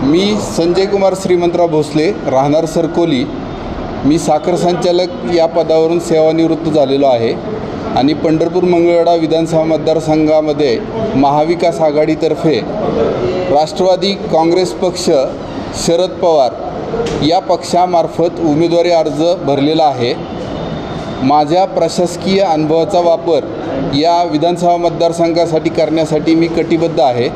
मी संजय कुमार श्रीमंतराव भोसले, राहणार सरकोली. मी साखर संचालक या पदावरून सेवानिवृत्त झालेलो आहे आणि पंढरपूर मंगळवेढा विधानसभा मतदारसंघामध्ये महाविकास आघाडीतर्फे राष्ट्रवादी काँग्रेस पक्ष, शरद पवार या पक्षामार्फत उमेदवारी अर्ज भरलेला आहे. माझ्या प्रशासकीय अनुभवाचा वापर या विधानसभा मतदारसंघासाठी करण्यासाठी मी कटिबद्ध आहे.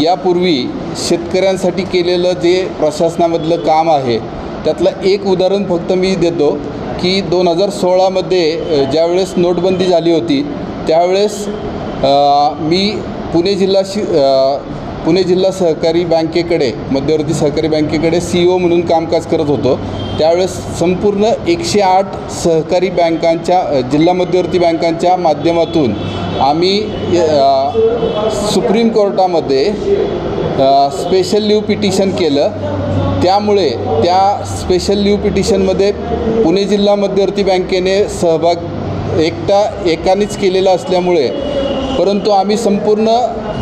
यापूर्वी शेतकऱ्यांसाठी केलेलं जे प्रशासनामधलं काम आहे त्यातलं एक उदाहरण फक्त मी देतो की 2016मध्ये ज्यावेळेस नोटबंदी झाली होती त्यावेळेस मी पुणे जिल्हा सहकारी बँकेकडे, मध्यवर्ती सहकारी बँकेकडे CEO म्हणून कामकाज करत होतो. त्यावेळेस संपूर्ण 108 सहकारी बँकांच्या, जिल्हा मध्यवर्ती बँकांच्या माध्यमातून आम्ही सुप्रीम कोर्टामध्ये स्पेशल लीव पिटिशन केलं. त्यामुळे त्या स्पेशल लीव पिटिशनमध्ये पुणे जिल्हा मध्यवर्ती बँकेने सहभाग एकानेच केलेला असल्यामुळे, परंतु आम्ही संपूर्ण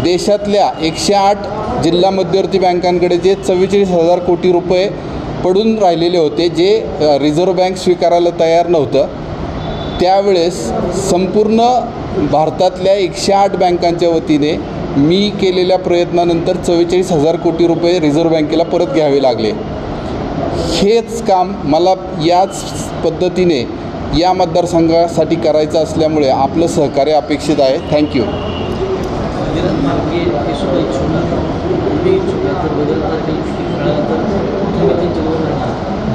देशातल्या 108 जिल्हा मध्यवर्ती बँकांकडे जे 44,000 कोटी रुपये पडून राहिलेले होते, जे रिझर्व्ह बँक स्वीकारायला तयार नव्हतं, त्यावेळेस संपूर्ण भारतातल्या 108 बँकांच्या वतीने मी केलेल्या प्रयत्नानंतर 44,000 कोटी रुपये रिझर्व्ह बँकेला परत घ्यावे लागले. हेच काम मला याच पद्धतीने या मतदारसंघासाठी करायचं असल्यामुळे आपलं सहकार्य अपेक्षित आहे. थँक्यू.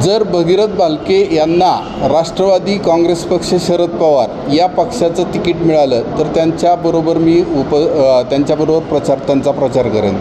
जर भगीरथ बालके यांना राष्ट्रवादी काँग्रेस पक्ष, शरद पवार या पक्षाचं तिकीट मिळालं तर त्यांच्याबरोबर मी त्यांचा प्रचार करेन.